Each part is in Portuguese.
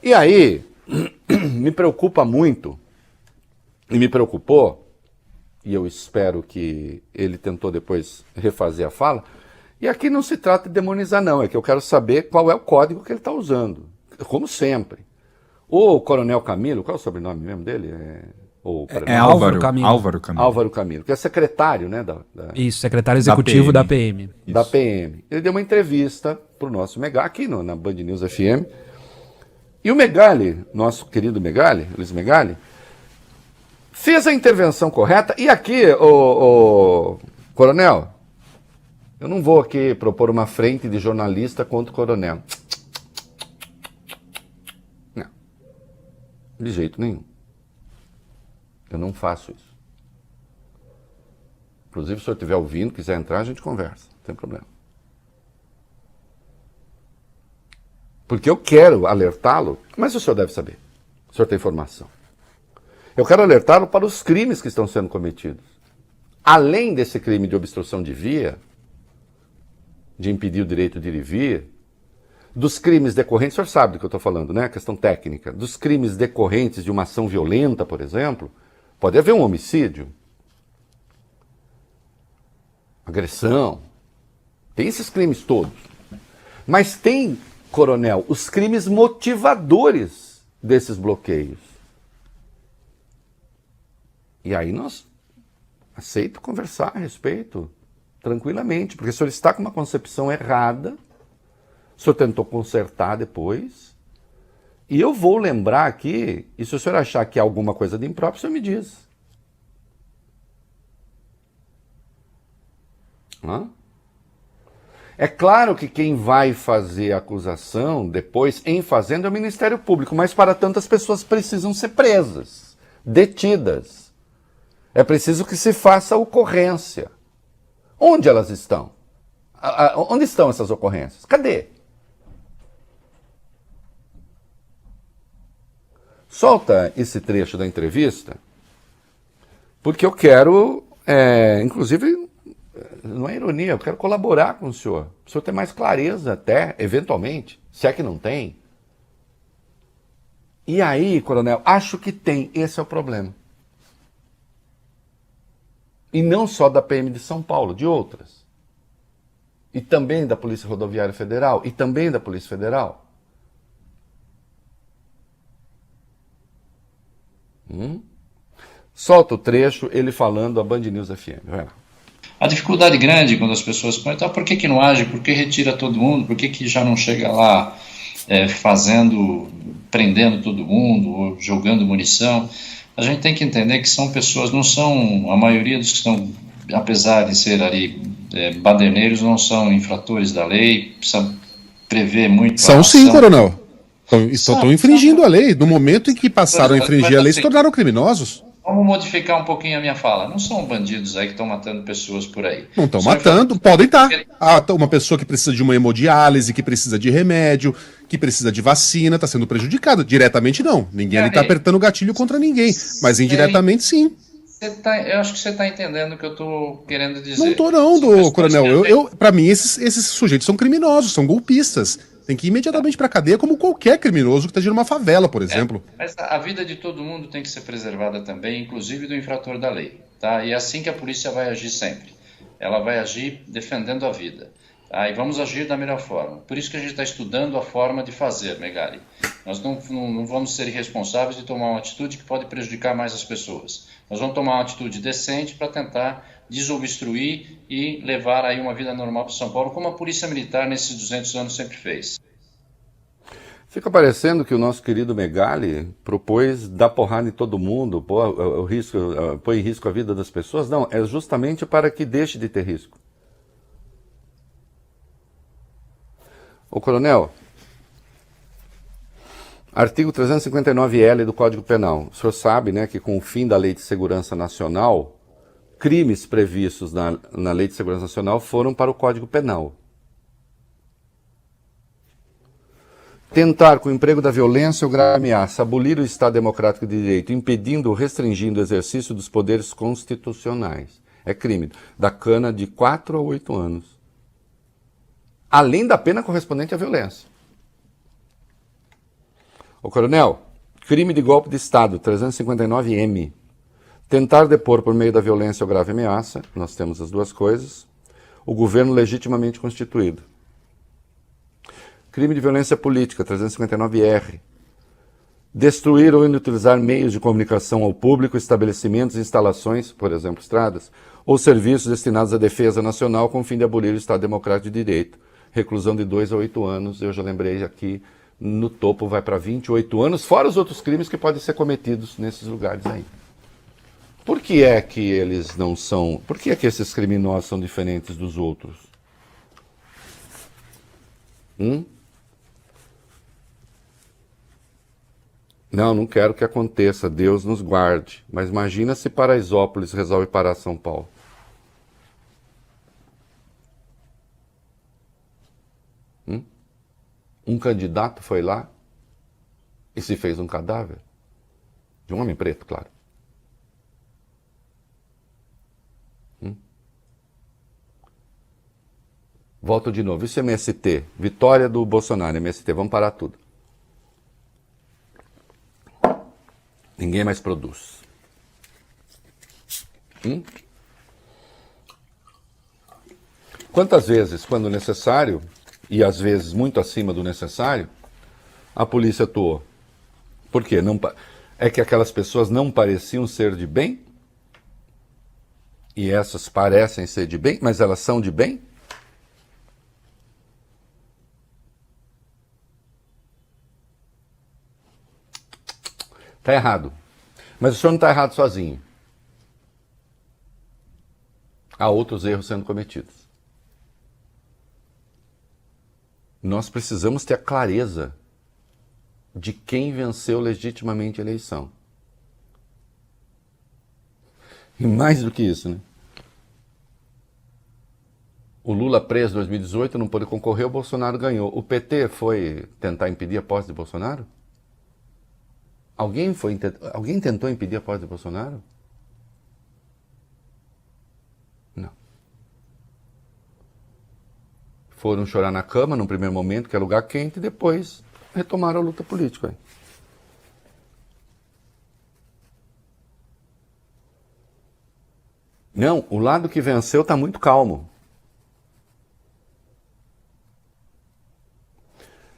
E aí, me preocupa muito, e me preocupou, e eu espero que ele tentou depois refazer a fala, e aqui não se trata de demonizar não, é que eu quero saber qual é o código que ele está usando, como sempre. O Coronel Camilo, qual é o sobrenome mesmo dele? É Álvaro Camilo. Álvaro Camilo, que é secretário, né? Isso, secretário executivo da PM. Da PM. Ele deu uma entrevista para o nosso Megali, aqui na Band News FM. E o Megali, nosso querido Megali, Luiz Megali, fez a intervenção correta. E aqui, o Coronel, eu não vou aqui propor uma frente de jornalista contra o Coronel. Não. De jeito nenhum. Eu não faço isso. Inclusive, se o senhor estiver ouvindo, quiser entrar, a gente conversa. Não tem problema. Porque eu quero alertá-lo, mas o senhor deve saber. O senhor tem informação. Eu quero alertá-lo para os crimes que estão sendo cometidos. Além desse crime de obstrução de via, de impedir o direito de ir e vir, dos crimes decorrentes, o senhor sabe do que eu estou falando, né? A questão técnica. Dos crimes decorrentes de uma ação violenta, por exemplo, pode haver um homicídio, agressão, tem esses crimes todos. Mas tem, Coronel, os crimes motivadores desses bloqueios. E aí nós aceito conversar a respeito, tranquilamente, porque o senhor está com uma concepção errada, o senhor tentou consertar depois, e eu vou lembrar aqui, e se o senhor achar que há alguma coisa de impróprio, o senhor me diz. Hã? É claro que quem vai fazer a acusação depois, em fazendo, é o Ministério Público, mas para tanto as pessoas precisam ser presas, detidas. É preciso que se faça a ocorrência. Onde elas estão? Onde estão essas ocorrências? Cadê? Solta esse trecho da entrevista, porque eu quero, inclusive, não é ironia, eu quero colaborar com o senhor ter mais clareza até, eventualmente, se é que não tem. E aí, Coronel, acho que tem, esse é o problema. E não só da PM de São Paulo, de outras. E também da Polícia Rodoviária Federal, e também da Polícia Federal. Solta o trecho, ele falando a Band News FM. Vai lá. A dificuldade grande quando as pessoas perguntam por que não age, por que retira todo mundo, por que já não chega lá prendendo todo mundo, ou jogando munição. A gente tem que entender que são pessoas, não são, a maioria dos que estão, apesar de ser ali baderneiros, não são infratores da lei, precisa prever muito. São sim, Coronel. Estão infringindo a lei. No momento em que passaram a infringir a lei, se tornaram criminosos. Vamos modificar um pouquinho a minha fala. Não são bandidos aí que estão matando pessoas por aí. Não estão matando, podem estar. Uma pessoa que precisa de uma hemodiálise, que precisa de remédio, que precisa de vacina, está sendo prejudicado. Diretamente não. Ninguém ali está apertando o gatilho contra ninguém. Mas indiretamente sim. Eu acho que você está entendendo o que eu estou querendo dizer. Não estou não, Coronel. Para mim, esses sujeitos são criminosos, são golpistas. Tem que ir imediatamente para a cadeia, como qualquer criminoso que esteja numa favela, por exemplo. Mas a vida de todo mundo tem que ser preservada também, inclusive do infrator da lei. Tá? E é assim que a polícia vai agir sempre. Ela vai agir defendendo a vida. Tá? E vamos agir da melhor forma. Por isso que a gente está estudando a forma de fazer, Megali. Nós não vamos ser irresponsáveis de tomar uma atitude que pode prejudicar mais as pessoas. Nós vamos tomar uma atitude decente para tentar desobstruir e levar aí uma vida normal para São Paulo, como a Polícia Militar nesses 200 anos sempre fez. Fica parecendo que o nosso querido Megali propôs dar porrada em todo mundo, põe em risco a vida das pessoas. Não, é justamente para que deixe de ter risco. Ô, Coronel, artigo 359-L do Código Penal. O senhor sabe, né, que com o fim da Lei de Segurança Nacional, crimes previstos na Lei de Segurança Nacional foram para o Código Penal. Tentar, com o emprego da violência ou grave ameaça, abolir o Estado Democrático de Direito, impedindo ou restringindo o exercício dos poderes constitucionais. É crime. Da cana de 4 a 8 anos. Além da pena correspondente à violência. Ô, coronel, crime de golpe de Estado, 359-M. Tentar depor por meio da violência ou grave ameaça, nós temos as duas coisas. O governo legitimamente constituído. Crime de violência política, 359-R. Destruir ou inutilizar meios de comunicação ao público, estabelecimentos, instalações, por exemplo, estradas, ou serviços destinados à defesa nacional com o fim de abolir o Estado Democrático de Direito. Reclusão de 2 a 8 anos, eu já lembrei aqui, no topo vai para 28 anos, fora os outros crimes que podem ser cometidos nesses lugares aí. Por que é que eles não são... Por que é que esses criminosos são diferentes dos outros? Não quero que aconteça, Deus nos guarde. Mas imagina se Paraisópolis resolve parar São Paulo. Um candidato foi lá e se fez um cadáver. De um homem preto, claro. Volto de novo. Isso é MST. Vitória do Bolsonaro, MST. Vamos parar tudo. Ninguém mais produz. Quantas vezes, quando necessário, e às vezes muito acima do necessário, a polícia atuou? Por quê? É que aquelas pessoas não pareciam ser de bem? E essas parecem ser de bem, mas elas são de bem? Está errado. Mas o senhor não está errado sozinho. Há outros erros sendo cometidos. Nós precisamos ter a clareza de quem venceu legitimamente a eleição. E mais do que isso, né? O Lula preso em 2018 não pôde concorrer, o Bolsonaro ganhou. O PT foi tentar impedir a posse de Bolsonaro? Alguém tentou impedir a posse de Bolsonaro? Não. Foram chorar na cama num primeiro momento, que é lugar quente, e depois retomaram a luta política. Não, o lado que venceu está muito calmo.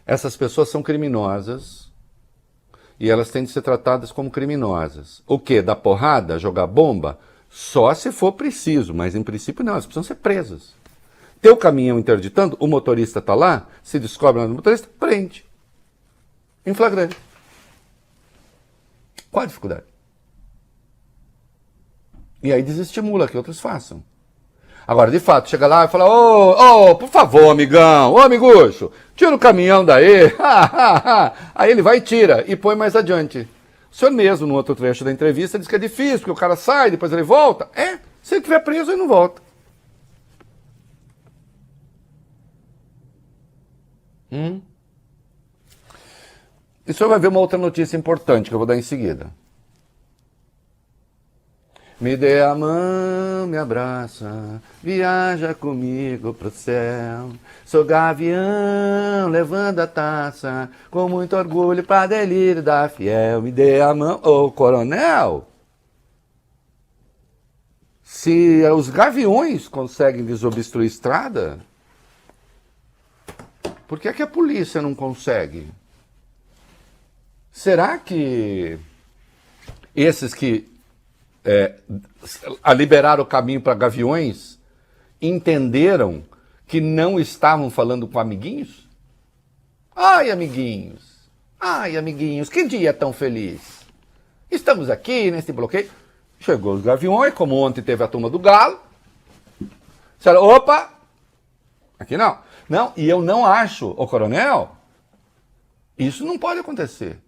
Essas pessoas são criminosas e elas têm de ser tratadas como criminosas. O quê? Dar porrada? Jogar bomba? Só se for preciso, mas em princípio não, elas precisam ser presas. Teu caminhão interditando, o motorista está lá, se descobre o motorista, prende. Em flagrante. Qual a dificuldade? E aí desestimula que outros façam. Agora, de fato, chega lá e fala, por favor, amigão, ô amigucho, tira o caminhão daí. Aí ele vai e tira e põe mais adiante. O senhor mesmo, no outro trecho da entrevista, diz que é difícil, porque o cara sai, depois ele volta. Se ele estiver preso, ele não volta. E o senhor vai ver uma outra notícia importante que eu vou dar em seguida. Me dê a mão, me abraça, viaja comigo pro céu. Sou gavião, levando a taça, com muito orgulho pra delírio da fiel. Me dê a mão, ô coronel. Se os gaviões conseguem desobstruir estrada, por que a polícia não consegue? Será que esses que a liberar o caminho para gaviões entenderam que não estavam falando com amiguinhos? Ai, amiguinhos, que dia tão feliz. Estamos aqui nesse bloqueio. Chegou os gaviões, como ontem teve a turma do Galo. Disseram, opa, aqui não. Não, e eu não acho, ô coronel, isso não pode acontecer.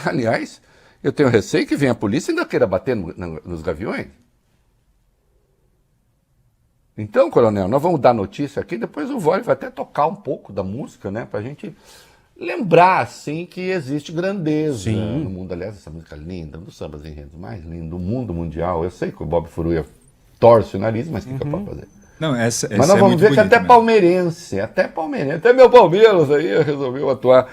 Aliás, eu tenho receio que venha a polícia e ainda queira bater nos gaviões. Então, coronel, nós vamos dar notícia aqui, depois o Vole vai até tocar um pouco da música, né? Pra gente lembrar, assim, que existe grandeza no mundo. Aliás, essa música linda, um dos sambas enredos mais lindos do mundo mundial. Eu sei que o Bob Furuia torce o nariz, mas o que eu posso fazer? Não, mas nós vamos ver que até palmeirense, até meu Palmeiras aí resolveu atuar